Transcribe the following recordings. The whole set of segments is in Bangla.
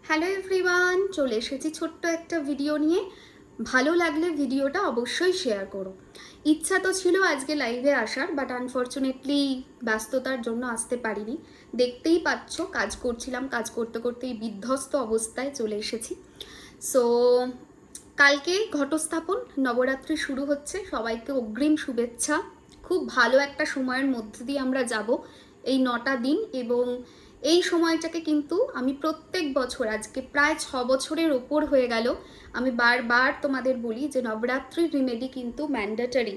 হ্যালো এভরিওয়ান, চলে এসেছি ছোট্ট একটা ভিডিও নিয়ে। ভালো লাগলে ভিডিওটা অবশ্যই শেয়ার করো। ইচ্ছা তো ছিল আজকে লাইভে আসার, বাট আনফর্চুনেটলি ব্যস্ততার জন্য আসতে পারিনি। দেখতেই পাচ্ছ কাজ করছিলাম, কাজ করতে করতেই বিধ্বস্ত অবস্থায় চলে এসেছি। সো কালকে ঘটস্থাপন, নবরাত্রি শুরু হচ্ছে। সবাইকে অগ্রিম শুভেচ্ছা। খুব ভালো একটা সময়ের মধ্যে দিয়ে আমরা যাব এই 9টা দিন, এবং এই সময়টাকে কিন্তু আমি প্রত্যেক বছর, আজকে প্রায় 6 বছরের ওপর হয়ে গেল, আমি বারবার তোমাদের বলি যে নবরাত্রির রিমেডি কিন্তু ম্যান্ডেটরি।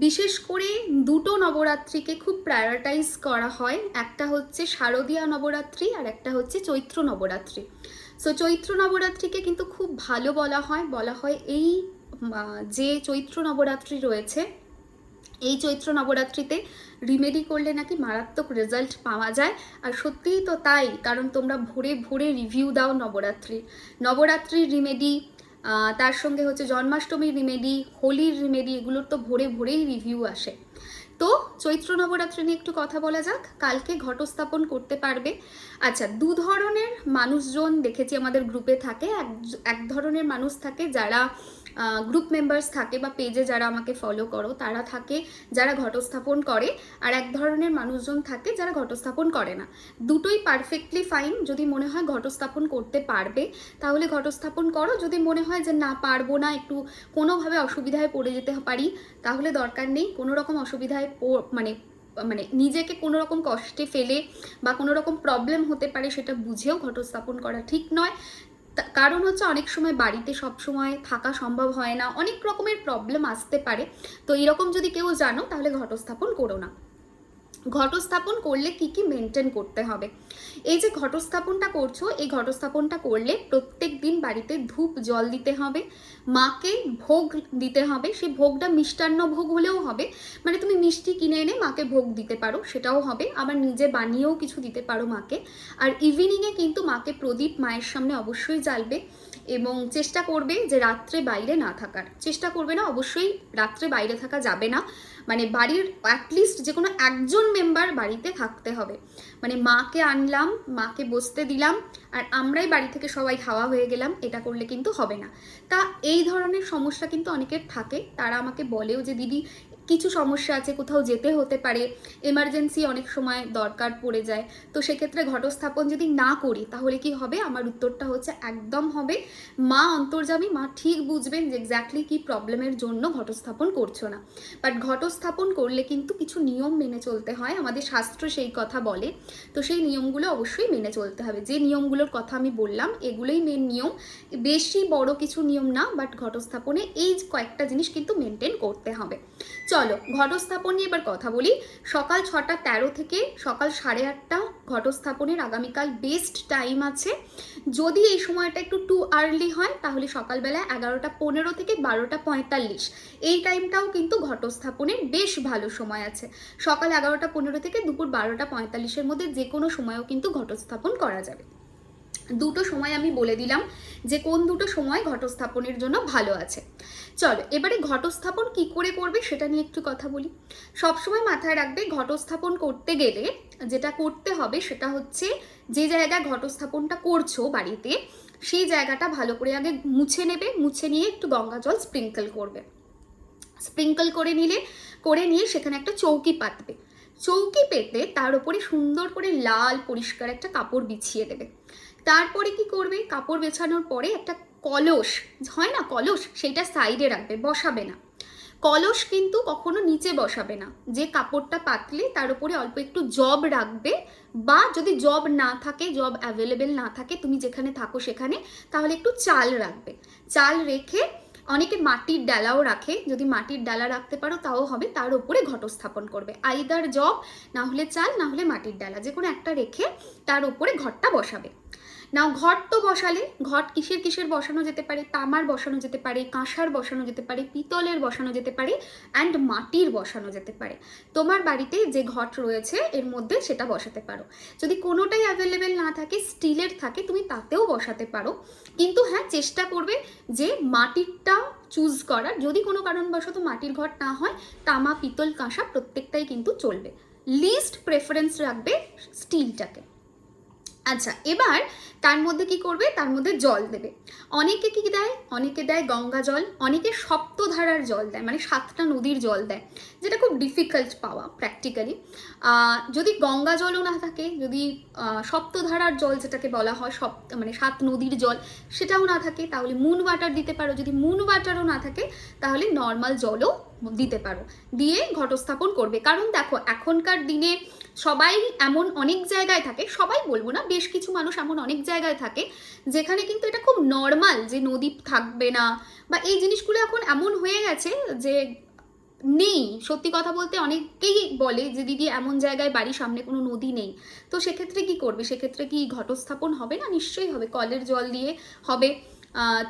বিশেষ করে দুটো নবরাত্রিকে খুব প্রায়োরিটাইজ করা হয়, একটা হচ্ছে শারদীয়া নবরাত্রি আর একটা হচ্ছে চৈত্র নবরাত্রি। সো চৈত্র নবরাত্রিকে কিন্তু খুব ভালো বলা হয় এই যে চৈত্র নবরাত্রি রয়েছে, এই চৈত্র নবরাত্রিতে রিমেডি করলে নাকি মারাত্মক রেজাল্ট পাওয়া যায়। আর সত্যিই তো তাই, কারণ তোমরা ভোরে ভোরে রিভিউ দাও নবরাত্রির রিমেডি, তার সঙ্গে হচ্ছে জন্মাষ্টমীর রিমেডি, হোলির রিমেডি, এগুলোর তো ভোরে ভোরেই রিভিউ আসে। তো চৈত্র নবরাত্রি নিয়ে একটু কথা বলা যাক। কালকে ঘটস্থাপন করতে পারবে। আচ্ছা, দু ধরনের মানুষজন দেখেছি আমাদের গ্রুপে থাকে। এক ধরনের মানুষ থাকে যারা গ্রুপ মেম্বার্স থাকে বা পেজে যারা আমাকে ফলো করো তারা থাকে যারা ঘটস্থাপন করে, আর এক ধরনের মানুষজন থাকে যারা ঘটস্থাপন করে না। দুটোই পারফেক্টলি ফাইন। যদি মনে হয় ঘটস্থাপন করতে পারবে তাহলে ঘটস্থাপন করো, যদি মনে হয় যে না পারবো না, একটু কোনোভাবে অসুবিধায় পড়ে যেতে পারি, তাহলে দরকার নেই। কোনো রকম অসুবিধায় মানে মানে নিজেকে কোনো রকম কষ্টে ফেলে বা কোনো রকম প্রবলেম হতে পারে সেটা বুঝেও ঘটস্থাপন করা ঠিক নয়। কারণ হচ্ছে অনেক সময় বাড়িতে সব সময় থাকা সম্ভব হয় না, অনেক রকমের প্রবলেম আসতে পারে। তো এরকম যদি কেউ জানো তাহলে ঘটস্থাপন করো না। ঘটস্থাপন করলে কি কি মেনটেন করতে হবে? এই যে ঘটস্থাপনটা করছো, এই ঘটস্থাপনটা করলে প্রত্যেক দিন বাড়িতে ধূপ জল দিতে হবে, মাকে ভোগ দিতে হবে। সেই ভোগটা মিষ্টান্ন ভোগ হলেও হবে, মানে তুমি মিষ্টি কিনে এনে মাকে ভোগ দিতে পারো, সেটাও হবে। আবার নিজে বানিয়েও কিছু দিতে পারো মাকে। আর ইভিনিংয়ে কিন্তু মাকে প্রদীপ মায়ের সামনে অবশ্যই জ্বালবে, এবং চেষ্টা করবে যে রাত্রে বাইরে না থাকার চেষ্টা করবে না। অবশ্যই রাত্রে বাইরে থাকা যাবে না, মানে বাড়ির অ্যাটলিস্ট যে কোনো একজন মেম্বার বাড়িতে থাকতে হবে। মানে মাকে আনলাম, মাকে বসতে দিলাম, আর আমরাই বাড়ি থেকে সবাই খাওয়া হয়ে গেলাম, এটা করলে কিন্তু হবে না। তা এই ধরনের সমস্যা কিন্তু অনেকের থাকে। তারা আমাকে বলেও যে দিদি কিছু সমস্যা আছে, কোথাও যেতে হতে পারে, এমার্জেন্সি অনেক সময় দরকার পড়ে যায়, তো সেক্ষেত্রে ঘটস্থাপন যদি না করি তাহলে কি হবে? আমার উত্তরটা হচ্ছে একদম হবে। মা অন্তর্যামী, মা ঠিক বুঝবেন যে এক্স্যাক্টলি কি প্রবলেমের জন্য ঘটস্থাপন করছো না। বাট ঘটস্থাপন করলে কিন্তু কিছু নিয়ম মেনে চলতে হয়, আমাদের শাস্ত্র সেই কথা বলে। তো সেই নিয়মগুলো অবশ্যই মেনে চলতে হবে। যে নিয়মগুলোর কথা আমি বললাম এগুলোই মেন নিয়ম, বেশি বড় কিছু নিয়ম না। বাট ঘটস্থাপনে এই কয়েকটা জিনিস কিন্তু মেনটেন করতে হবে। চলো ঘটস্থাপন নিয়ে এবার কথা বলি। সকাল 6:13 থেকে সকাল 8:30 ঘটস্থাপনের আগামীকাল বেস্ট টাইম আছে। যদি এই সময়টা একটু টু আর্লি হয় তাহলে সকালবেলা 11:15 থেকে 12:45, এই টাইমটাও কিন্তু ঘটস্থাপনের বেশ ভালো সময় আছে। সকাল 11:15 থেকে দুপুর 12:45-এর মধ্যে যে কোনো সময়ও কিন্তু ঘটস্থাপন করা যাবে। দুটো সময় আমি বলে দিলাম যে কোন দুটো সময় ঘটস্থাপনের জন্য ভালো আছে। চলো এবারে ঘটস্থাপন কি করে করবে সেটা নিয়ে একটু কথা বলি। সবসময় মাথায় রাখবে, ঘটস্থাপন করতে গেলে যেটা করতে হবে সেটা হচ্ছে যে জায়গায় ঘটস্থাপনটা করছো বাড়িতে, সেই জায়গাটা ভালো করে আগে মুছে নেবে। মুছে নিয়ে একটু গঙ্গা জল স্প্রিঙ্কল করবে। স্প্রিঙ্কল করে নিয়ে সেখানে একটা চৌকি পাতবে। চৌকি পেতে তার উপরে সুন্দর করে লাল পরিষ্কার একটা কাপড় বিছিয়ে দেবে। তারপরে কি করবে? কাপড় বেছানোর পরে একটা কলস হয় না, কলস, সেইটা সাইডে রাখবে, বসাবে না। কলস কিন্তু কখনো নিচে বসাবে না। যে কাপড়টা পাতলে তার উপরে অল্প একটু জব রাখবে, বা যদি জব না থাকে, জব অ্যাভেলেবেল না থাকে তুমি যেখানে থাকো সেখানে, তাহলে একটু চাল রাখবে। চাল রেখে, অনেকে মাটির ডালাও রাখে, যদি মাটির ডালা রাখতে পারো তাও হবে, তার উপরে ঘটস্থাপন করবে। আইদার জব, না হলে চাল, না হলে মাটির ডালা, যে কোনো একটা রেখে তার উপরে ঘটটা বসাবে। নাও ঘট তো বসালে, ঘট কিসের কিসের বসানো যেতে পারে? তামার বসানো যেতে পারে, কাঁসার বসানো যেতে পারে, পিতলের বসানো যেতে পারে, অ্যান্ড মাটির বসানো যেতে পারে। তোমার বাড়িতে যে ঘট রয়েছে এর মধ্যে সেটা বসাতে পারো। যদি কোনোটাই অ্যাভেলেবেল না থাকে, স্টিলের থাকে, তুমি তাতেও বসাতে পারো। কিন্তু হ্যাঁ, চেষ্টা করবে যে মাটিরটা চুজ করার। যদি কোনো কারণবশত মাটির ঘট না হয়, তামা, পিতল, কাঁসা প্রত্যেকটাই কিন্তু চলবে। লিস্ট প্রেফারেন্স রাখবে স্টিলটাকে। আচ্ছা, এবার তার মধ্যে কি করবে, তার মধ্যে জল দেবে। অনেকে কি দেয়, অনেকে দেয় গঙ্গা জল, অনেকে সপ্তধারার জল দেয়, মানে 7টা নদীর জল দেয়, যেটা খুব ডিফিকাল্ট পাওয়া প্র্যাকটিক্যালি। যদি গঙ্গা জলও না থাকে, যদি সপ্তধারার জল যেটাকে বলা হয়, মানে 7 নদীর জল, সেটাও না থাকে, তাহলে মুন ওয়াটার দিতে পারো। যদি মুন ওয়াটারও না থাকে তাহলে নর্মাল জলও দিতে পারো, দিয়ে ঘটস্থাপন করবে। কারণ দেখো, এখনকার দিনে সবাই এমন অনেক জায়গায় থাকে, সবাই বলবো না, বেশ কিছু মানুষ এমন অনেক জায়গায় থাকে যেখানে কিন্তু এটা খুব নর্মাল যে নদী থাকবে না, বা এই জিনিসগুলো এখন এমন হয়ে গেছে যে নেই। সত্যি কথা বলতে অনেকেই বলে যে দিদি এমন জায়গায় বাড়ির সামনে কোনো নদী নেই, তো সেক্ষেত্রে কি করবে, সেক্ষেত্রে কি ঘটস্থাপন হবে না? নিশ্চয়ই হবে, কলের জল দিয়ে হবে।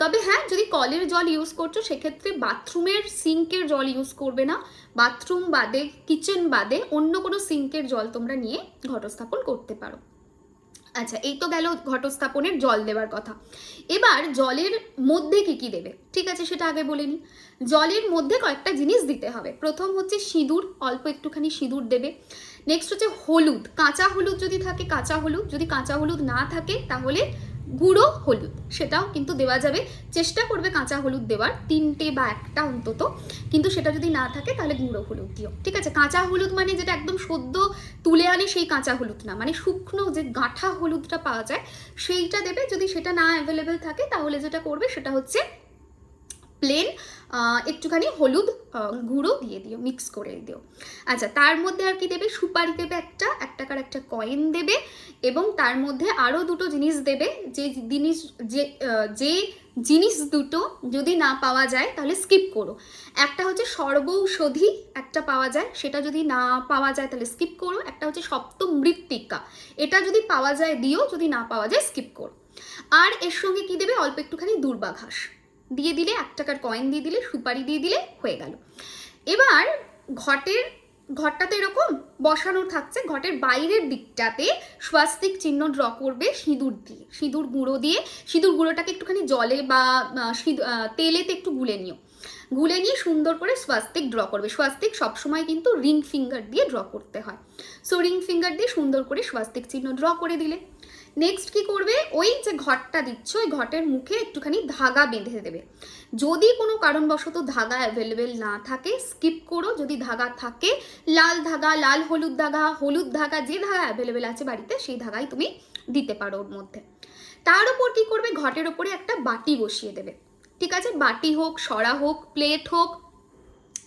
তবে হ্যাঁ, যদি কলের জল ইউজ করছো সেক্ষেত্রে বাথরুমের সিঙ্কের জল ইউজ করবে না। বাথরুম বাদে, কিচেন বাদে অন্য কোনো সিঙ্কের জল তোমরা নিয়ে ঘটস্থাপন করতে পারো। আচ্ছা, এই তো গেল ঘটস্থাপনের জল দেওয়ার কথা। এবার জলের মধ্যে কি কি দেবে, ঠিক আছে, সেটা আগে বলে নিই। জলের মধ্যে কয়েকটা জিনিস দিতে হবে। প্রথম হচ্ছে সিঁদুর, অল্প একটুখানি সিঁদুর দেবে। নেক্সট হচ্ছে হলুদ, কাঁচা হলুদ যদি থাকে কাঁচা হলুদ, যদি কাঁচা হলুদ না থাকে তাহলে গুঁড়ো হলুদ, সেটাও কিন্তু দেওয়া যাবে। চেষ্টা করবে কাঁচা হলুদ দেওয়ার, 3টে বা 1টা অন্তত, কিন্তু সেটা যদি না থাকে তাহলে গুঁড়ো হলুদ দিও, ঠিক আছে। কাঁচা হলুদ মানে যেটা একদম সদ্য তুলে আনে সেই কাঁচা হলুদ না, মানে শুকনো যে গাঁঠা হলুদটা পাওয়া যায় সেইটা দেবে। যদি সেটা না অ্যাভেলেবেল থাকে তাহলে যেটা করবে সেটা হচ্ছে প্লেন একটুখানি হলুদ গুঁড়ো দিয়ে দিও, মিক্স করে দিও। আচ্ছা, তার মধ্যে আর কি দেবে, সুপারি দেবে, একটা 1 টাকার একটা কয়েন দেবে, এবং তার মধ্যে আরও 2টো জিনিস দেবে। যে জিনিস দুটো যদি না পাওয়া যায় তাহলে স্কিপ করো। একটা হচ্ছে সর্বৌষধি, একটা পাওয়া যায়, সেটা যদি না পাওয়া যায় তাহলে স্কিপ করো। একটা হচ্ছে সপ্তমৃত্তিকা, এটা যদি পাওয়া যায় দিও, যদি না পাওয়া যায় স্কিপ করো। আর এর সঙ্গে কি দেবে, অল্প একটুখানি দূর্বা ঘাস দিয়ে দিলে, 1 টাকার কয়েন দিয়ে দিলে, সুপারি দিয়ে দিলে, হয়ে গেল। এবার ঘরটা তো এরকম বসানো থাকছে, ঘটের বাইরের দিকটাতে স্বাস্তিক চিহ্ন ড্র করবে সিঁদুর দিয়ে, সিঁদুর গুঁড়ো দিয়ে। সিঁদুর গুঁড়োটাকে একটুখানি জলে বা তেলেতে একটু গুলে নিয়ে সুন্দর করে স্বাস্তিক ড্র করবে। স্বাস্তিক সবসময় কিন্তু রিং ফিঙ্গার দিয়ে ড্র করতে হয়, সো রিং ফিঙ্গার দিয়ে সুন্দর করে স্বাস্তিক চিহ্ন ড্র করে দিলে। নেক্সট কি করবে, ওই যে ঘটটা দিচ্ছ ওই ঘটের মুখে একটুখানি ধাগা বেঁধে দেবে। যদি কোনো কারণবশত ধাগা অ্যাভেলেবেল না থাকে স্কিপ করো, যদি ধাগা থাকে লাল ধাগা, লাল হলুদ ধাগা, যে ধাগা অ্যাভেলেবেল আছে বাড়িতে সেই ধাগাই তুমি দিতে পারো ওর মধ্যে। তার উপর কি করবে, ঘটের ওপরে একটা বাটি বসিয়ে দেবে, ঠিক আছে। বাটি হোক, সরা হোক, প্লেট হোক,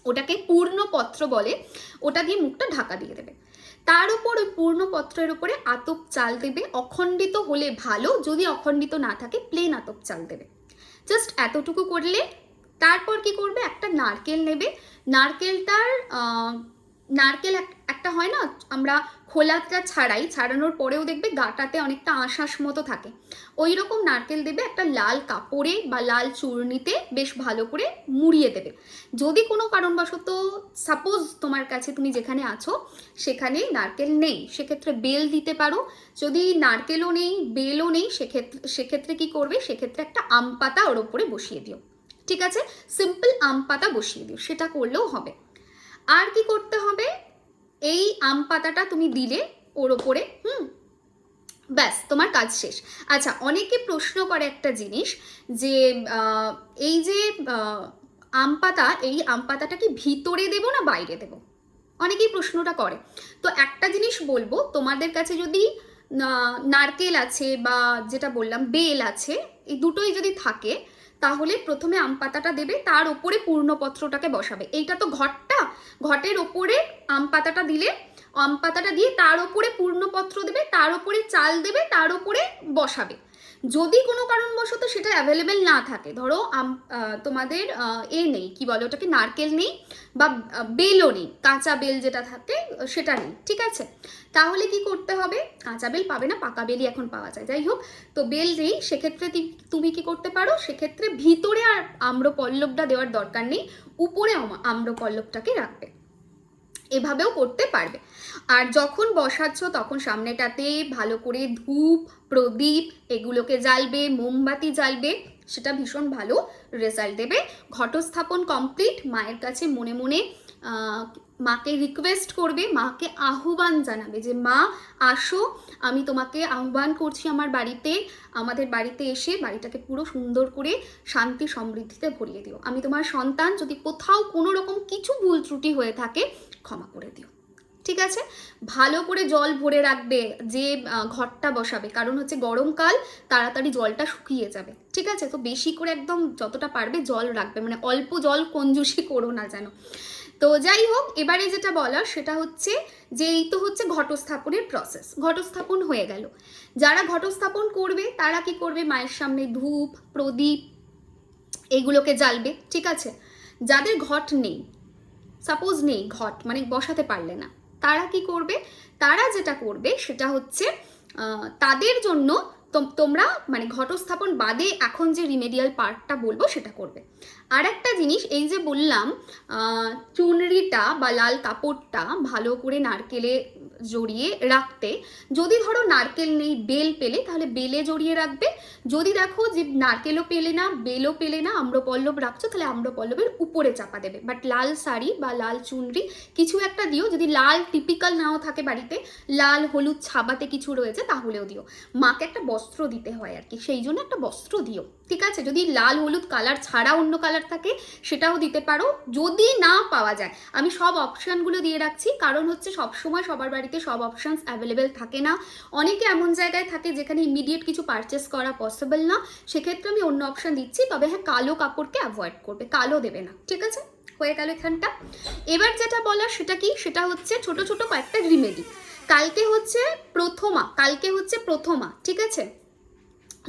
ওটাকে পূর্ণপত্র বলে, ওটা দিয়ে মুখটা ঢাকা দিয়ে দেবে। তার উপর ওই পূর্ণপত্রের উপরে আতপ চাল দেবে, অখণ্ডিত হলে ভালো, যদি অখণ্ডিত না থাকে প্লেন আতপ চাল দেবে। জাস্ট এতটুকু করলে। তারপর কি করবে, একটা নারকেল নেবে। নারকেল একটা হয় না, আমরা খোলাটা ছাড়ানোর পরেও দেখবে গাটাতে অনেকটা আঁশ মতো থাকে, ওই রকম নারকেল দেবে। একটা লাল কাপড়ে বা লাল চূর্ণিতে বেশ ভালো করে মুড়িয়ে দেবে। যদি কোনো কারণবশত সাপোজ তোমার কাছে, তুমি যেখানে আছো সেখানে নারকেল নেই, সেক্ষেত্রে বেল দিতে পারো। যদি নারকেলও নেই, বেলও নেই, সেক্ষেত্রে কি করবে, সেক্ষেত্রে একটা আম পাতা ওর ওপরে বসিয়ে দিও, ঠিক আছে। সিম্পল আম পাতা বসিয়ে দিও, সেটা করলেও হবে। আর কি করতে হবে, এই আম পাতাটা তুমি দিলে ওর ওপরে, ব্যাস তোমার কাজ শেষ। আচ্ছা, অনেকে প্রশ্ন করে একটা জিনিস যে এই যে এই আম পাতাটা কি ভিতরে দেবো না বাইরে দেবো, অনেকেই প্রশ্নটা করে। তো একটা জিনিস বলবো, তোমাদের কাছে যদি নারকেল আছে বা যেটা বললাম বেল আছে, এই দুটোই যদি থাকে তাহলে প্রথমে আম পাতাটা দেবে, তার ওপরে পূর্ণপত্রটাকে বসাবে। এইটা তো ঘটের ওপরে আম পাতাটা দিলে, আম পাতাটা দিয়ে তার ওপরে পূর্ণপত্র দেবে, তার ওপরে চাল দেবে, তার ওপরে বসাবে। যদি কোনো কারণবশত সেটা অ্যাভেলেবেল না থাকে, ধরো তোমাদের নেই, কি বলে ওটাকে, নারকেল নেই বা বেলও নেই, কাঁচা বেল যেটা থাকে সেটা নেই, ঠিক আছে, তাহলে কি করতে হবে, কাঁচা বেল পাবে না, পাকা বেলই এখন পাওয়া যায়, যাই হোক, তো বেল নেই, সেক্ষেত্রে তুমি কি করতে পারো, সেক্ষেত্রে ভিতরে আর আম্রপল্লবটা দেওয়ার দরকার নেই, উপরে আম্রপল্লবটাকে রাখবে, এভাবেও করতে পারবে। আর যখন বসাচ্ছ তখন সামনেটাতে ভালো করে ধূপ, প্রদীপ এগুলোকে জ্বালবে, মোমবাতি জ্বালবে, সেটা ভীষণ ভালো রেজাল্ট দেবে। ঘটস্থাপন কমপ্লিট, মায়ের কাছে মনে মনে মাকে রিকোয়েস্ট করবে, মাকে আহ্বান জানাবে যে মা আসো, আমি তোমাকে আহ্বান করছি আমার বাড়িতে, আমাদের বাড়িতে এসে বাড়িটাকে পুরো সুন্দর করে শান্তি সমৃদ্ধিতে ভরিয়ে দিও। আমি তোমার সন্তান, যদি কোথাও কোনো রকম কিছু ভুল ত্রুটি হয়ে থাকে ক্ষমা করে দিও। ঠিক আছে, ভালো করে জল ভরে রাখবে যে ঘরটা বসাবে, কারণ হচ্ছে গরমকাল, তাড়াতাড়ি জলটা শুকিয়ে যাবে। ঠিক আছে, তো বেশি করে একদম যতটা পারবে জল রাখবে, মানে অল্প জল কঞ্জুসি করো না যেন। তো যাই হোক, এবারে যেটা বলার সেটা হচ্ছে যে এই তো হচ্ছে ঘটস্থাপনের প্রসেস। ঘটস্থাপন হয়ে গেল, যারা ঘটস্থাপন করবে তারা কি করবে, মায়ের সামনে ধূপ প্রদীপ এগুলোকে জ্বালবে। ঠিক আছে, যাদের ঘট নেই, সাপোজ নেই ঘট, মানে বসাতে পারলে না, তারা কি করবে, তারা যেটা করবে সেটা হচ্ছে তাদের জন্য তোমরা মানে ঘটস্থাপন বাদে এখন যে রিমেডিয়াল পার্টটা বলবো সেটা করবে। আর একটা জিনিস, এই যে বললাম চুনরিটা বা লাল কাপড়টা ভালো করে নারকেলে জড়িয়ে রাখতে, যদি ধরো নারকেল নেই, বেল পেলে তাহলে বেলে জড়িয়ে রাখবে। যদি দেখো যে নারকেলও পেলে না, বেলও পেলে না, আম্রপল্লব রাখছো, তাহলে আম্রপল্লবের উপরে চাপা দেবে। বাট লাল শাড়ি বা লাল চুনরি কিছু একটা দিও। যদি লাল টিপিক্যাল নাও থাকে বাড়িতে, লাল হলুদ ছাবাতে কিছু রয়েছে তাহলেও দিও। মাকে একটা বস্ত্র দিতে হয় আর কি, সেই জন্য একটা বস্ত্র দিও। ঠিক আছে, যদি লাল হলুদ কালার ছাড়া অন্য কালার থাকে সেটাও দিতে পারো। যদি না পাওয়া যায়, আমি সব অপশানগুলো দিয়ে রাখছি, কারণ হচ্ছে সবসময় সবার বাড়িতে সব অপশানস অ্যাভেলেবেল থাকে না। অনেকে এমন জায়গায় থাকে যেখানে ইমিডিয়েট কিছু পারচেস করা পসিবল না, সেক্ষেত্রে আমি অন্য অপশান দিচ্ছি। তবে হ্যাঁ, কালো কাপড়কে অ্যাভয়েড করবে, কালো দেবে না। ঠিক আছে, হয়ে গেল এখানটা। এবার যেটা বলার সেটা কি, সেটা হচ্ছে ছোট ছোট কয়েকটা রিমেডি। কালকে হচ্ছে প্রথমা, ঠিক আছে।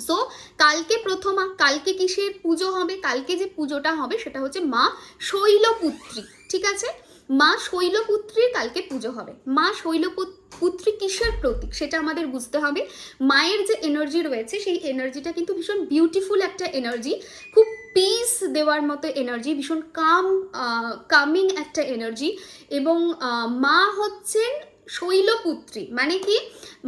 সো কালকে প্রথমা, কালকে কিসের পুজো হবে, কালকে যে পুজোটা হবে সেটা হচ্ছে মা শৈলপুত্রী। ঠিক আছে, মা শৈলপুত্রীর কালকে পুজো হবে। মা শৈলপুত্রী কিসের প্রতীক সেটা আমাদের বুঝতে হবে। মায়ের যে এনার্জি রয়েছে সেই এনার্জিটা কিন্তু ভীষণ বিউটিফুল একটা এনার্জি, খুব পিস দেওয়ার মতো এনার্জি, ভীষণ কামিং একটা এনার্জি। এবং মা হচ্ছেন শৈলপুত্রী, মানে কি,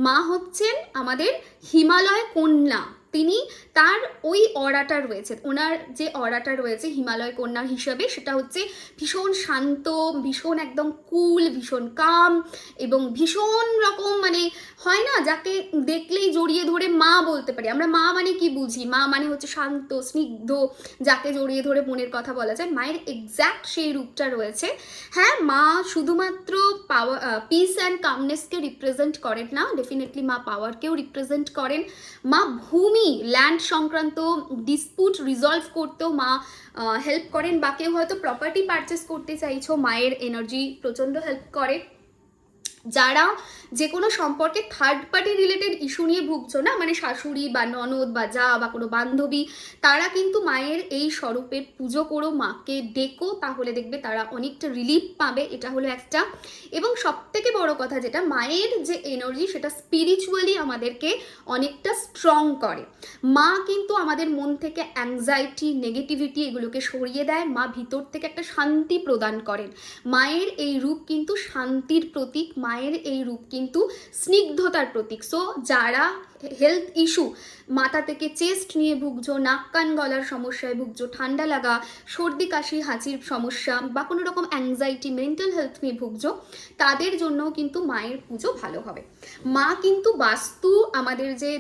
মা হচ্ছেন আমাদের হিমালয় কন্যা। তিনি, তার ওই অরাটা রয়েছে, ওনার যে অরাটা রয়েছে হিমালয় কন্যা হিসাবে, সেটা হচ্ছে ভীষণ শান্ত, ভীষণ একদম কুল, ভীষণ কাম, এবং ভীষণ রকম, মানে হয় না যাকে দেখলেই জড়িয়ে ধরে মা বলতে পারি আমরা। মা মানে কি বুঝি, মা মানে হচ্ছে শান্ত স্নিগ্ধ, যাকে জড়িয়ে ধরে মনের কথা বলা যায়। মায়ের এক্স্যাক্ট সেই রূপটা রয়েছে। হ্যাঁ, মা শুধুমাত্র পাওয়ার, পিস অ্যান্ড কামনেসকে রিপ্রেজেন্ট করেন না, ডেফিনেটলি মা পাওয়ারকেও রিপ্রেজেন্ট করেন। মা ভূমি, ল্যান্ড সংক্রান্ত ডিসপুট রিজলভ করতেও মা হেল্প করেন, বা কেউ হয়তো প্রপার্টি পারচেস করতে চাইছো, মায়ের এনার্জি প্রচণ্ড হেল্প করে। যারা যে কোনো সম্পর্কে থার্ড পার্টি রিলেটেড ইস্যু নিয়ে ভুগছো না, মানে শাশুড়ি বা ননদ বা যা বা কোনো বান্ধবী, তারা কিন্তু মায়ের এই স্বরূপের পুজো করো, মাকে ডেকো, তাহলে দেখবে তারা অনেকটা রিলিফ পাবে। এটা হলো একটা। এবং সবথেকে বড় কথা যেটা, মায়ের যে এনার্জি সেটা স্পিরিচুয়ালি আমাদেরকে অনেকটা স্ট্রং করে। মা কিন্তু আমাদের মন থেকে অ্যাংজাইটি, নেগেটিভিটি এগুলোকে সরিয়ে দেয়। মা ভিতর থেকে একটা শান্তি প্রদান করেন। মায়ের এই রূপ কিন্তু শান্তির প্রতীক, মায়ের এই রূপ কিন্তু স্নিগ্ধতার প্রতীক। সো যারা হেলথ ইস্যু, মাথা থেকে চেস্ট নিয়ে ভুগছো, নাক কান গলার সমস্যায় ভুগছো, ঠান্ডা লাগা, সর্দি কাশি হাঁচির সমস্যা, বা কোনো রকম অ্যাংজাইটি, মেন্টাল হেলথ নিয়ে ভুগছো, তাদের জন্যও কিন্তু মায়ের পুজো ভালো হবে। মা কিন্তু বাস্তু, আমাদের যে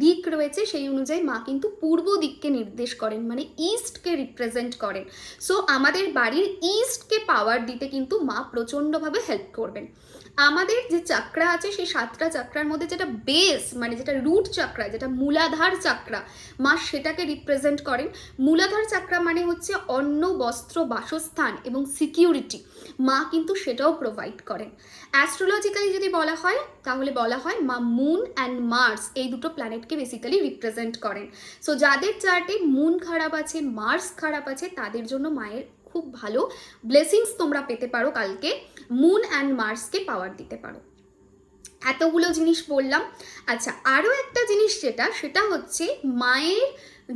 দিক রয়েছে সেই অনুযায়ী মা কিন্তু পূর্ব দিককে নির্দেশ করেন, মানে ইস্টকে রিপ্রেজেন্ট করেন। সো আমাদের বাড়ির ইস্টকে পাওয়ার দিতে কিন্তু মা প্রচণ্ডভাবে হেল্প করবেন। আমাদের যে চাকরা আছে সেই 7টা চাকরার মধ্যে যেটা বেস, মানে যেটা রুট চাকরা, যেটা মূলাধার চাকরা, মা সেটাকে রিপ্রেজেন্ট করেন। মূলাধার চাকরা মানে হচ্ছে অন্ন, বস্ত্র, বাসস্থান এবং সিকিউরিটি, মা কিন্তু সেটাও প্রোভাইড করেন। অ্যাস্ট্রোলজিক্যালি যদি বলা হয় তাহলে বলা হয় মা মুন অ্যান্ড মার্স এই দুটো প্ল্যানেটকে বেসিক্যালি রিপ্রেজেন্ট করেন। সো যাদের চার্টে মুন খারাপ আছে, মার্স খারাপ আছে, তাদের জন্য মায়ের খুব ভালো ব্লেসিংস তোমরা পেতে পারো কালকে, মুন অ্যান্ড মার্সকে পাওয়ার দিতে পারো। এতগুলো জিনিস বললাম। আচ্ছা, আরও একটা জিনিস সেটা হচ্ছে মায়ের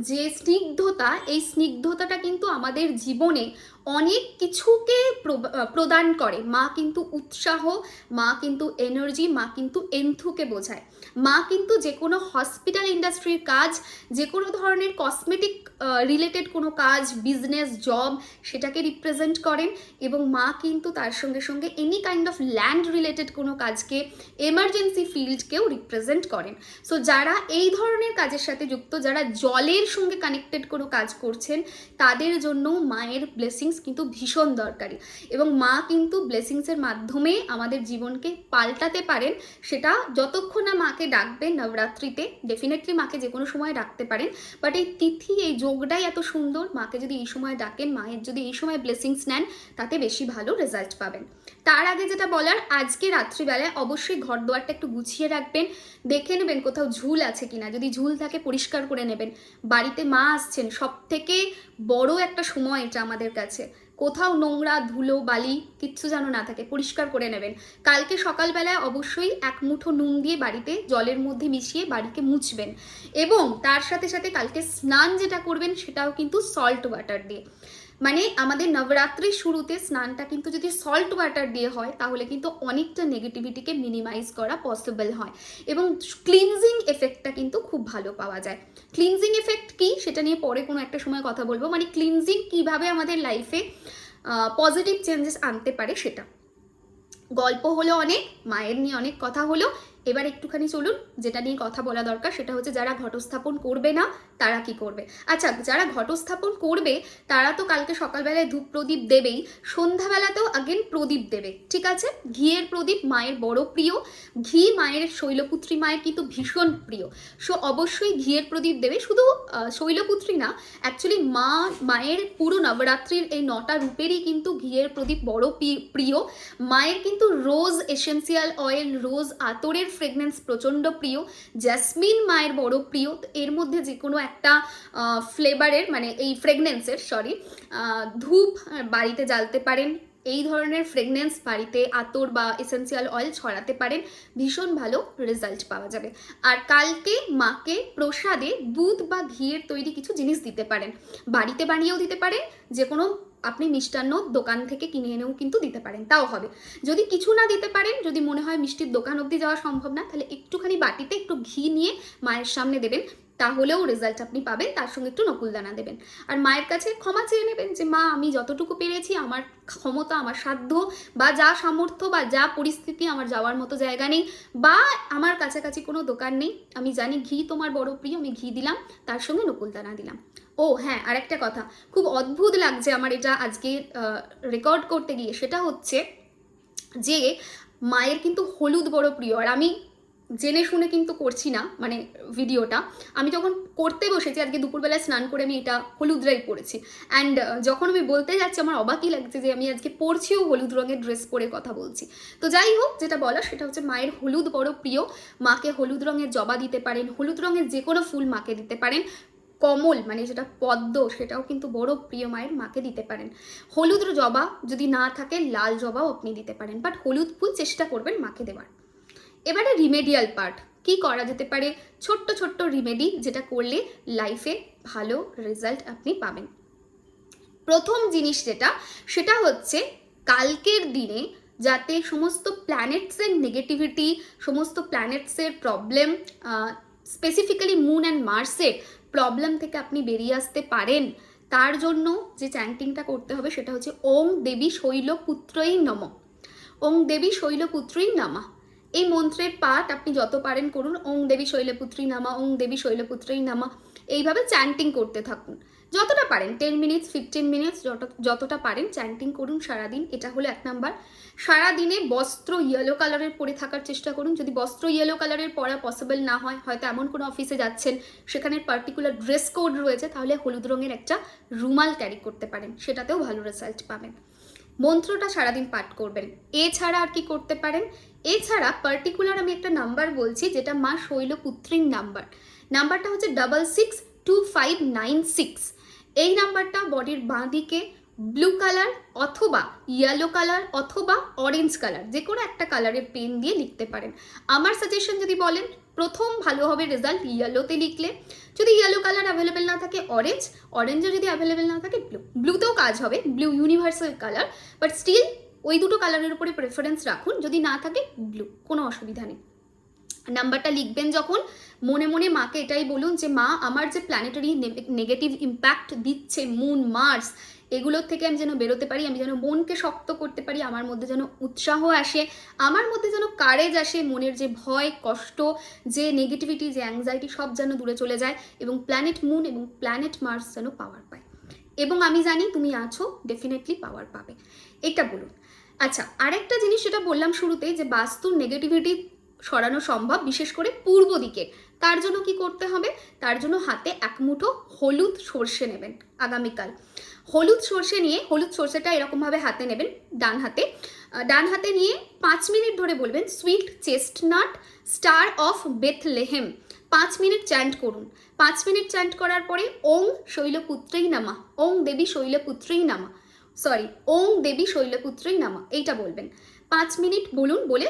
যে স্নিগ্ধতা, এই স্নিগ্ধতাটা কিন্তু আমাদের জীবনে অনেক কিছুকে প্রদান করে। মা কিন্তু উৎসাহ, মা কিন্তু এনার্জি, মা কিন্তু এন্থুকে বোঝায়। মা কিন্তু যে কোনো হসপিটাল ইন্ডাস্ট্রির কাজ, যে কোনো ধরনের কসমেটিক রিলেটেড কোনো কাজ, বিজনেস, জব, সেটাকে রিপ্রেজেন্ট করেন। এবং মা কিন্তু তার সঙ্গে সঙ্গে any kind of land related কোনো কাজকে, এমার্জেন্সি ফিল্ডকেও রিপ্রেজেন্ট করেন। সো যারা এই ধরনের কাজের সাথে যুক্ত, যারা জলের সঙ্গে কানেক্টেড কোনো কাজ করছেন, তাদের জন্য মায়ের ব্লেসিংস কিন্তু ভীষণ দরকারি। এবং মা কিন্তু ব্লেসিংসের মাধ্যমে আমাদের জীবনকে পাল্টাতে পারেন। সেটা যতক্ষণ না মাকে ডাকবেন নবরাত্রিতে, ডেফিনেটলি মাকে যে কোনো সময় ডাকতে পারেন, বাট এই তিথি, এই যোগটাই এত সুন্দর। মাকে যদি এই সময় ডাকেন, মায়ের যদি এই সময় ব্লেসিংস নেন, তাতে বেশি ভালো রেজাল্ট পাবেন। তার আগে যেটা বলার, আজকে রাত্রিবেলায় অবশ্যই ঘর দোয়ারটা একটু গুছিয়ে রাখবেন, দেখে নেবেন কোথাও ঝুল আছে কিনা, যদি ঝুল থাকে পরিষ্কার করে নেবেন। বাড়িতে মা আসছেন, সব থেকে বড় একটা সময় এটা আমাদের কাছে। কোথাও নোংরা, ধুলো, বালি কিচ্ছু যেন না থাকে, পরিষ্কার করে নেবেন। কালকে সকালবেলায় অবশ্যই এক মুঠো নুন দিয়ে বাড়িতে জলের মধ্যে মিশিয়ে বাড়িকে মুছবেন। এবং তার সাথে সাথে কালকে স্নান যেটা করবেন সেটাও কিন্তু সল্ট ওয়াটার দিয়ে। মানে আমাদের নবরাত্রির শুরুতে স্নানটা কিন্তু যদি সল্ট ওয়াটার দিয়ে হয়, তাহলে কিন্তু অনেকটা নেগেটিভিটিকে মিনিমাইজ করা পসিবল হয়। এবং ক্লিনজিং এফেক্টটা কিন্তু খুব ভালো পাওয়া যায়। ক্লিনজিং এফেক্ট কি সেটা নিয়ে পরে কোনো একটা সময় কথা বলবো, মানে ক্লিনজিং কিভাবে আমাদের লাইফে পজিটিভ চেঞ্জেস আনতে পারে সেটা। গল্প হলো অনেক, মায়ের নিয়ে অনেক কথা হলো, এবার একটুখানি চলুন যেটা নিয়ে কথা বলা দরকার, সেটা হচ্ছে যারা ঘটস্থাপন করবে না তারা কি করবে। আচ্ছা, যারা ঘটস্থাপন করবে তারা তো কালকে সকালবেলায় ধূপ প্রদীপ দেবেই, সন্ধ্যাবেলাতেও আগেন প্রদীপ দেবে, ঠিক আছে। ঘিয়ের প্রদীপ মায়ের বড় প্রিয়, ঘি মায়ের, শৈলপুত্রী মায়ের কিন্তু ভীষণ প্রিয়। সো অবশ্যই ঘিয়ের প্রদীপ দেবে। শুধু শৈলপুত্রী না, অ্যাকচুয়ালি মায়ের পুরো নবরাত্রির এই 9টা রূপেরই কিন্তু ঘিয়ের প্রদীপ বড় প্রিয়। মায়ের কিন্তু রোজ এসেন্সিয়াল অয়েল, রোজ আতরের ফ্রেগনেন্স প্রচণ্ড প্রিয়, জ্যাসমিন মায়ের বড় প্রিয়। এর মধ্যে যে কোনো একটা ফ্লেভারের, মানে এই ফ্রেগনেন্সের ধূপ বাড়িতে জ্বালতে পারেন। এই ধরনের ফ্রেগনেন্স বাড়িতে আতর বা এসেন্সিয়াল অয়েল ছড়াতে পারেন, ভীষণ ভালো রেজাল্ট পাওয়া যাবে। আর কালকে মাকে প্রসাদে দুধ বা ঘিয়ের তৈরি কিছু জিনিস দিতে পারেন, বাড়িতে বানিয়েও দিতে পারেন, যে কোনো আপনি মিষ্টান্ন দোকান থেকে কিনে এনেও কিন্তু দিতে পারেন, তাও হবে। যদি কিছু না দিতে পারেন, যদি মনে হয় মিষ্টির দোকান অবধি যাওয়া সম্ভব না, তাহলে একটুখানি বাটিতে একটু ঘি নিয়ে মায়ের সামনে দেবেন, তাহলেও রেজাল্ট আপনি পাবেন। তার সঙ্গে একটু নকুলদানা দেবেন, আর মায়ের কাছে ক্ষমা চেয়ে নেবেন যে মা, আমি যতটুকু পেরেছি, আমার ক্ষমতা, আমার সাধ্য বা যা সামর্থ্য বা যা পরিস্থিতি, আমার যাওয়ার মতো জায়গা নেই বা আমার কাছাকাছি কোনো দোকান নেই, আমি জানি ঘি তোমার বড় প্রিয়, আমি ঘি দিলাম, তার সঙ্গে নকুলদানা দিলাম। ও হ্যাঁ, আর একটা কথা খুব অদ্ভুত লাগছে আমার এটা আজকে রেকর্ড করতে গিয়ে, সেটা হচ্ছে যে মায়ের কিন্তু হলুদ বড় প্রিয়। আর আমি জেনে শুনে কিন্তু করছি না, মানে ভিডিওটা আমি যখন করতে বসেছি আজকে দুপুরবেলায় স্নান করে আমি এটা হলুদরাই পরেছি। অ্যান্ড যখন আমি বলতে যাচ্ছি আমার অবাকই লাগছে যে আমি আজকে পরছিও হলুদ রঙের ড্রেস পরে কথা বলছি। তো যাই হোক, যেটা বলা সেটা হচ্ছে মায়ের হলুদ বড় প্রিয়। মাকে হলুদ রঙের জবা দিতে পারেন, হলুদ রঙের যে কোনো ফুল মাকে দিতে পারেন। কমল, মানে যেটা পদ্ম, সেটাও কিন্তু বড় প্রিয় মায়ের, মাকে দিতে পারেন। হলুদ জবা যদি না থাকে, লাল জবাও আপনি দিতে পারেন, বাট হলুদ ফুল চেষ্টা করবেন মাকে দেওয়ার। এবারে রিমেডিয়াল পার্ট, কি করা যেতে পারে, ছোট্ট ছোট্ট রিমেডি যেটা করলে লাইফে ভালো রেজাল্ট আপনি পাবেন। প্রথম জিনিস সেটা হচ্ছে কালকের দিনে যাতে সমস্ত প্ল্যানেটসের নেগেটিভিটি, সমস্ত প্ল্যানেটসের প্রবলেম, স্পেসিফিক্যালি মুন অ্যান্ড মার্সের প্রবলেম থেকে আপনি বেরিয়ে আসতে পারেন, তার জন্য যে চ্যান্টিংটা করতে হবে সেটা হচ্ছে ওং দেবী শৈলপুত্রই নমঃ। ওং দেবী শৈলপুত্রই নমঃ। এই মন্ত্রের পাঠ আপনি যত পারেন করুন, ওং দেবী শৈলপুত্রী নমঃ, ওং দেবী শৈলপুত্রী নমঃ, এইভাবে চ্যান্টিং করতে থাকুন যতটা পারেন, 10 মিনিটস 15 মিনিটস যতটা পারেন চ্যান্টিং করুন সারাদিন। এটা হলো 1 নাম্বার। সারাদিনে বস্ত্র ইয়েলো কালারের পরে থাকার চেষ্টা করুন। যদি বস্ত্র ইয়েলো কালারের পরা পসিবল না হয়, হয়তো এমন কোনো অফিসে যাচ্ছেন সেখানে পার্টিকুলার ড্রেস কোড রয়েছে, তাহলে হলুদ রঙের একটা রুমাল ক্যারি করতে পারেন, সেটাতেও ভালো রেজাল্ট পাবেন। মন্ত্রটা সারাদিন পাঠ করবেন। এছাড়া আর কি করতে পারেন, এছাড়া পার্টিকুলার আমি একটা নাম্বার বলছি যেটা মা শৈলপুত্রীর নাম্বারটা হচ্ছে 662596। এই নাম্বারটা বডির বাঁ দিকে ব্লু কালার অথবা ইয়েলো কালার অথবা অরেঞ্জ কালার, যে কোনো একটা কালারের পেন দিয়ে লিখতে পারেন। আমার সাজেশন যদি বলেন, প্রথম ভালো হবে রেজাল্ট ইয়েলোতে লিখলে, যদি ইয়েলো কালার অ্যাভেলেবেল না থাকে অরেঞ্জ, অরেঞ্জও যদি অ্যাভেলেবেল না থাকে ব্লু, ব্লুতেও কাজ হবে, blue universal colour, but still ওই দুটো কালারের উপরে প্রেফারেন্স রাখুন, যদি না থাকে ব্লু, কোনো অসুবিধা নেই। নাম্বারটা লিখবেন যখন মনে মনে মাকে এটাই বলুন যে মা আমার যে প্ল্যানেটারি নেগেটিভ ইম্প্যাক্ট দিচ্ছে মুন মার্স, এগুলোর থেকে আমি যেন বেরোতে পারি, আমি যেন মনকে শক্ত করতে পারি, আমার মধ্যে যেন উৎসাহ আসে, আমার মধ্যে যেন কারেজ আসে, মনের যে ভয় কষ্ট যে নেগেটিভিটি যে অ্যাংজাইটি সব যেন দূরে চলে যায়, এবং প্ল্যানেট মুন এবং প্ল্যানেট মার্স যেন পাওয়ার পায়। এবং আমি জানি তুমি আছো, ডেফিনেটলি পাওয়ার পাবে, এটা বলুন। আচ্ছা, আরেকটা জিনিস যেটা বললাম শুরুতেই যে বাস্তুর নেগেটিভিটি সরানো সম্ভব, বিশেষ করে পূর্ব দিকে। তার জন্য কি করতে হবে? তার জন্য হাতে এক মুঠো হলুদ সর্ষে নেবেন আগামীকাল। হলুদ সর্ষে নিয়ে, হলুদ সর্ষেটা এরকমভাবে হাতে নেবেন, ডান হাতে নিয়ে 5 মিনিট ধরে বলবেন sweet chestnut star of Bethlehem. 5 minute chant করুন। 5 মিনিট চ্যান্ট করার পরে ওং শৈলপুত্রেই নামা, ওং দেবী শৈলপুত্রেই নামা, ওং দেবী শৈলপুত্রেই নামা, এইটা বলবেন। 5 মিনিট বলুন, বলে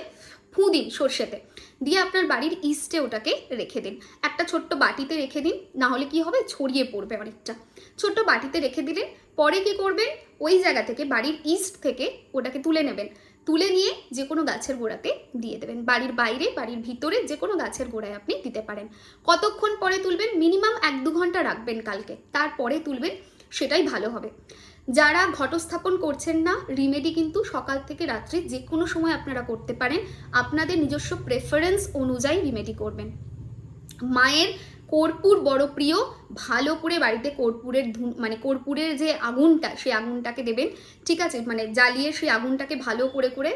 ফু দিন সর্ষেতে, দিয়ে আপনার বাড়ির ইস্টে ওটাকে রেখে দিন। একটা ছোট্ট বাটিতে রেখে দিন, না হলে কি হবে ছড়িয়ে পড়বে অনেকটা। ছোট্ট বাটিতে রেখে দিলেন, পরে কি করবেন, ওই জায়গা থেকে বাড়ির ইস্ট থেকে ওটাকে তুলে নেবেন, তুলে নিয়ে যে কোনো গাছের গোড়াতে দিয়ে দেবেন। বাড়ির বাইরে বাড়ির ভিতরে যে কোনো গাছের গোড়ায় আপনি দিতে পারেন। কতক্ষণ পরে তুলবেন? মিনিমাম 1-2 ঘন্টা রাখবেন কালকে, তারপরে তুলবেন, সেটাই ভালো হবে। যারা ঘটস্থাপন করছেন না, রিমেডি কিন্তু সকাল থেকে রাত্রি যে কোনো সময় আপনারা করতে পারেন, আপনাদের নিজস্ব প্রেফারেন্স অনুযায়ী রিমেডি করবেন। মায়ের কর্পূর বড় প্রিয়, ভালো করে বাড়িতে কর্পূরের মানে কর্পূরের যে আগুনটা, সেই আগুনটাকে দেবেন, ঠিক আছে, মানে জ্বালিয়ে সেই আগুনটাকে ভালো করে করে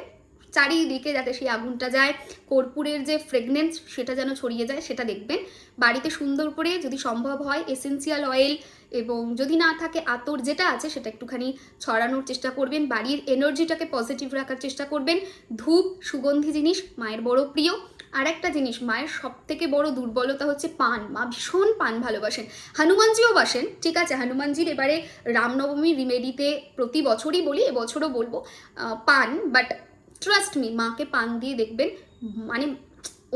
চারিদিকে যাতে সেই আগুনটা যায়, কর্পূরের যে ফ্রেগনেন্স সেটা যেন ছড়িয়ে যায়, সেটা দেখবেন। বাড়িতে সুন্দর করে যদি সম্ভব হয় এসেন্সিয়াল অয়েল, এবং যদি না থাকে আতর যেটা আছে সেটা একটুখানি ছড়ানোর চেষ্টা করবেন, বাড়ির এনার্জিটাকে পজিটিভ রাখার চেষ্টা করবেন। ধূপ, সুগন্ধি জিনিস মায়ের বড় প্রিয়। আর একটা জিনিস, মায়ের সব থেকে বড় দুর্বলতা হচ্ছে পান, মা ভীষণ পান ভালোবাসেন, হনুমানজিও বাসেন, ঠিক আছে, হনুমানজির এবারে রামনবমী রিমেডিতে প্রতি বছরই বলি, এবছরও বলবো পান, বাট ট্রাস্ট মি, মাকে পান দিয়ে দেখবেন মানে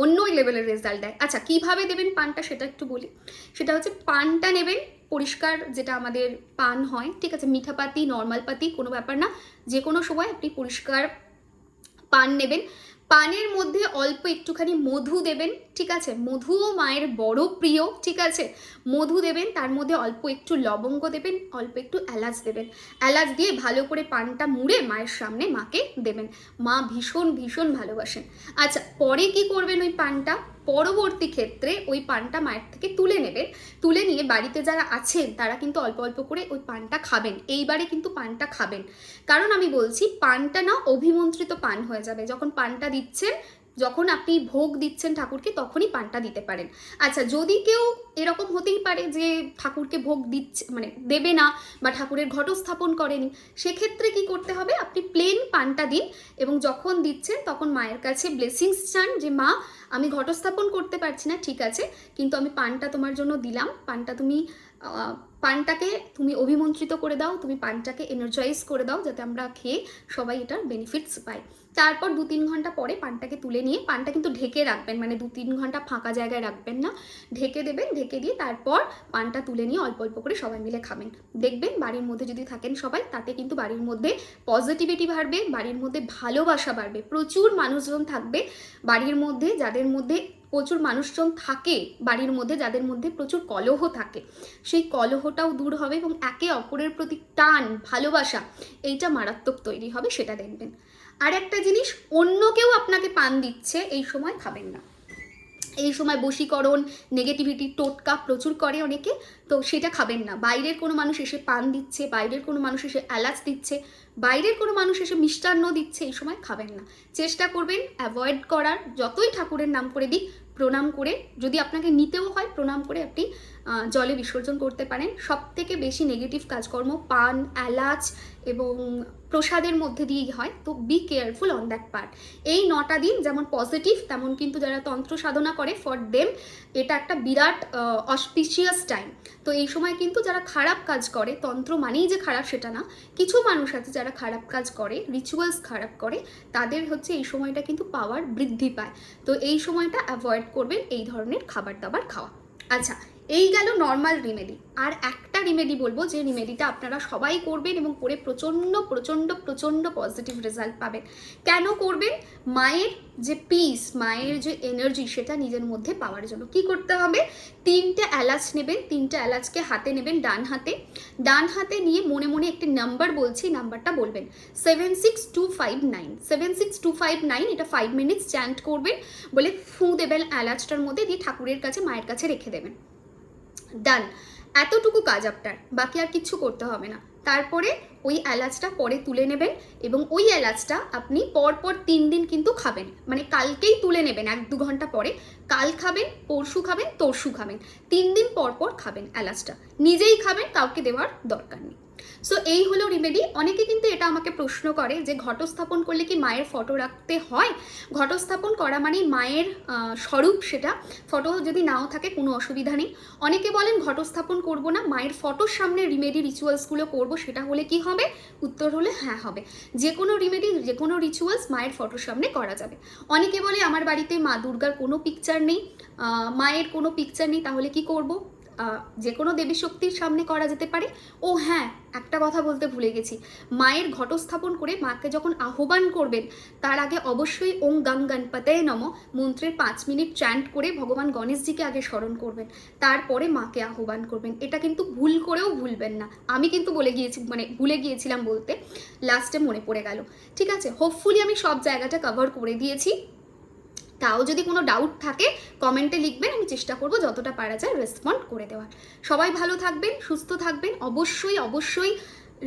অন্য লেভেলের রেজাল্ট দেয়। আচ্ছা, কিভাবে দেবেন পানটা সেটা একটু বলি। সেটা হচ্ছে পানটা নেবেন পরিষ্কার, যেটা আমাদের পান হয়, ঠিক আছে, মিঠা পাতি নর্মাল পাতি কোনো ব্যাপার না, যে কোনো সময় আপনি পরিষ্কার পান নেবেন। পানের মধ্যে অল্প একটুখানি মধু দেবেন, ঠিক আছে, মধুও মায়ের বড় প্রিয়, ঠিক আছে, মধু দেবেন, তার মধ্যে অল্প একটু লবঙ্গ দেবেন, অল্প একটু এলাচ দেবেন। এলাচ দিয়ে ভালো করে পানটা মুড়ে মায়ের সামনে মাকে দেবেন, মা ভীষণ ভীষণ ভালোবাসেন। আচ্ছা, পরে কি করবেন ওই পানটা? পরবর্তী ক্ষেত্রে ওই পানটা মায়ের থেকে তুলে নেবেন, তুলে নিয়ে বাড়িতে যারা আছেন তারা কিন্তু অল্প অল্প করে ওই পানটা খাবেন। এইবারে কিন্তু পানটা খাবেন, কারণ আমি বলছি পানটা না অভিমন্ত্রিত পান হয়ে যাবে। যখন পানটা দিচ্ছেন, যখন আপনি ভোগ দিচ্ছেন ঠাকুরকে, তখনই পানটা দিতে পারেন। আচ্ছা, যদি কেউ এরকম হতেই পারে যে ঠাকুরকে ভোগ দিচ্ছে মানে দেবে না, বা ঠাকুরের ঘটস্থাপন করেনি, সেক্ষেত্রে কি করতে হবে, আপনি প্লেন পানটা দিন, এবং যখন দিচ্ছেন তখন মায়ের কাছে ব্লেসিংস চান যে মা আমি ঘটস্থাপন করতে পারছি না, ঠিক আছে, কিন্তু আমি পানটা তোমার জন্য দিলাম, পানটাকে তুমি অভিমন্ত্রিত করে দাও, তুমি পানটাকে এনার্জাইজ করে দাও, যাতে আমরা খেয়ে সবাই এটার বেনিফিটস পাই। তারপর 2-3 ঘন্টা পরে পানটাকে তুলে নিয়ে, পানটা কিন্তু ঢেকে রাখবেন, মানে 2-3 ঘন্টা ফাঁকা জায়গায় রাখবেন না, ঢেকে দেবেন, ঢেকে দিয়ে তারপর পানটা তুলে নিয়ে অল্প অল্প করে সবাই মিলে খাবেন। দেখবেন বাড়ির মধ্যে যদি থাকেন সবাই, তাতে কিন্তু বাড়ির মধ্যে পজিটিভিটি বাড়বে, বাড়ির মধ্যে ভালোবাসা বাড়বে, প্রচুর মানুষজন থাকবে বাড়ির মধ্যে, যাদের মধ্যে প্রচুর মানুষজন থাকে বাড়ির মধ্যে, যাদের মধ্যে প্রচুর কলহ থাকে, সেই কলহটাও দূর হবে, এবং একে অপরের প্রতি টান ভালোবাসা এইটা মারাত্মক তৈরি হবে, সেটা দেখবেন। আর একটা জিনিস, অন্য কেউ আপনাকে পান দিচ্ছে এই সময় খাবেন না। এই সময় বশীকরণ নেগেটিভিটি টোটকা প্রচুর করে অনেকে, তো সেটা খাবেন না। বাইরের কোনো মানুষ এসে পান দিচ্ছে, বাইরের কোনো মানুষ এসে এলাচ দিচ্ছে, বাইরের কোনো মানুষ এসে মিষ্টান্ন দিচ্ছে, এই সময় খাবেন না। চেষ্টা করবেন অ্যাভয়েড করার, যতই ঠাকুরের নাম করে দিক প্রণাম করে, যদি আপনাকে নিতেও হয় প্রণাম করে আপনি জলে বিসর্জন করতে পারেন। সব থেকে বেশি নেগেটিভ কাজকর্ম পান, এলাচ এবং প্রসাদের মধ্যে দিয়েই হয়, তো be careful on that part. এই 9টা দিন যেমন পজিটিভ, তেমন কিন্তু যারা তন্ত্র সাধনা করে ফর দেম এটা একটা বিরাট অসপিশিয়াস টাইম। তো এই সময় কিন্তু যারা খারাপ কাজ করে, তন্ত্র মানেই যে খারাপ সেটা না, কিছু মানুষ আছে যারা খারাপ কাজ করে, রিচুয়ালস খারাপ করে, তাদের হচ্ছে এই সময়টা কিন্তু পাওয়ার বৃদ্ধি পায়। তো এই সময়টা অ্যাভয়েড করবেন এই ধরনের খাবার দাবার খাওয়া। আচ্ছা, এই গেল নর্মাল রিমেডি। আর একটা রিমেডি বলবো, যে রিমেডিটা আপনারা সবাই করবেন এবং করে প্রচণ্ড প্রচণ্ড প্রচণ্ড পজিটিভ রেজাল্ট পাবেন। কেন করবেন? মায়ের যে পিস, মায়ের যে এনার্জি, সেটা নিজের মধ্যে পাওয়ার জন্য কি করতে হবে? 3টে এলাচ নেবেন, 3টে এলাচকে হাতে নেবেন, ডান হাতে নিয়ে মনে মনে একটি নাম্বার বলছি, নাম্বারটা বলবেন 76259, 76259। এটা 5 মিনিটস চ্যান্ট করবেন, বলে ফু দেবেন এলাচটার মধ্যে, দিয়ে ঠাকুরের কাছে, মায়ের কাছে রেখে দেবেন। ডান, এতটুকু কাজ আপনার, বাকি আর কিচ্ছু করতে হবে না। তারপরে ওই এলাচটা পরে তুলে নেবেন এবং ওই এলাচটা আপনি পরপর 3 দিন কিন্তু খাবেন, মানে কালকেই তুলে নেবেন 1-2 ঘন্টা পরে, কাল খাবেন, পরশু খাবেন, তরশু খাবেন, 3 দিন পরপর খাবেন এলাচটা, নিজেই খাবেন, কাউকে দেওয়ার দরকার নেই। সো এই হলো রিমেডি। অনেকে কিন্তু এটা আমাকে প্রশ্ন করে যে ঘটস্থাপন করলে কি মায়ের ফটো রাখতে হয়? ঘটস্থাপন করা মানে মায়ের স্বরূপ, সেটা ফটো যদি নাও থাকে কোনো অসুবিধা নেই। অনেকে বলেন ঘটস্থাপন করব না, মায়ের ফটোর সামনে রিমেডি রিচুয়ালসগুলো করব, সেটা হলে কি হবে? উত্তর হলে হ্যাঁ হবে। যে কোনো রিমেডি, যে কোনো রিচুয়ালস মায়ের ফটোর সামনে করা যাবে। অনেকে বলে আমার বাড়িতে মা দুর্গার কোনো পিকচার নেই, মায়ের কোনো পিকচার নেই, তাহলে কি করব? যে কোনো দেবী শক্তির সামনে করা যেতে পারে। ও হ্যাঁ, একটা কথা বলতে ভুলে গেছি, মায়ের ঘটস্থাপন করে মাকে যখন আহ্বান করবেন, তার আগে অবশ্যই ওং গাং গণপতয়ে নমঃ মন্ত্রের 5 মিনিট চ্যান্ট করে ভগবান গণেশজিকে আগে স্মরণ করবেন, তারপরে মাকে আহ্বান করবেন। এটা কিন্তু ভুল করেও ভুলবেন না। আমি কিন্তু ভুলে গিয়েছিলাম বলতে, লাস্টে মনে পড়ে গেল। ঠিক আছে, হোপফুলি আমি সব জায়গাটা কভার করে দিয়েছি। তাও যদি কোনো ডাউট থাকে কমেন্টে লিখবেন, আমি চেষ্টা করব যতটা পারা যায় রেসপন্ড করে দেওয়ার। সবাই ভালো থাকবেন, সুস্থ থাকবেন, অবশ্যই অবশ্যই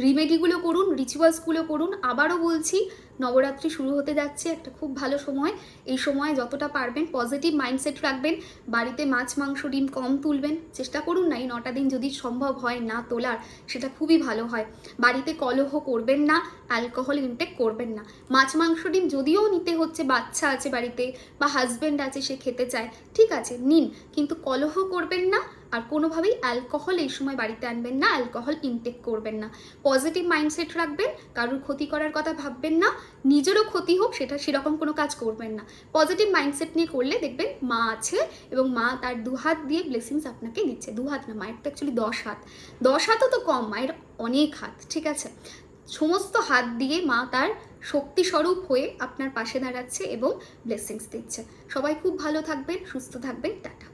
রিমেডিগুলো করুন, রিচুয়ালসগুলো করুন। আবারও বলছি, নবরাত্রি শুরু হতে যাচ্ছে, একটা খুব ভালো সময়। এই সময় যতটা পারবেন পজিটিভ মাইন্ডসেট রাখবেন, বাড়িতে মাছ মাংস ডিম কম তুলবেন, চেষ্টা করুন না এই 9টা দিন যদি সম্ভব হয় না তোলার, সেটা খুবই ভালো হয়। বাড়িতে কলহ করবেন না, অ্যালকোহল ইনটেক করবেন না। মাছ মাংস ডিম যদিও নিতে হচ্ছে, বাচ্চা আছে বাড়িতে বা হাজব্যান্ড আছে সে খেতে চায়, ঠিক আছে নিন, কিন্তু কলহ করবেন না। আর কোনোভাবেই অ্যালকোহল এই সময় বাড়িতে আনবেন না, অ্যালকোহল ইনটেক করবেন না। পজিটিভ মাইন্ডসেট রাখবেন, কারোর ক্ষতি করার কথা ভাববেন না, নিজেরও ক্ষতি হোক সেরকম কোনো কাজ করবেন না। পজিটিভ মাইন্ডসেট নিয়ে করলে দেখবেন মা আছে এবং মা তার 2 হাত দিয়ে ব্লেসিংস আপনাকে দিচ্ছে। 2 হাত না, মায়ের তো অ্যাকচুয়ালি 10 হাত, 10 হাতও তো কম, মায়ের অনেক হাত, ঠিক আছে? সমস্ত হাত দিয়ে মা তার শক্তিস্বরূপ হয়ে আপনার পাশে দাঁড়াচ্ছে এবং ব্লেসিংস দিচ্ছে। সবাই খুব ভালো থাকবেন, সুস্থ থাকবেন, টাটা।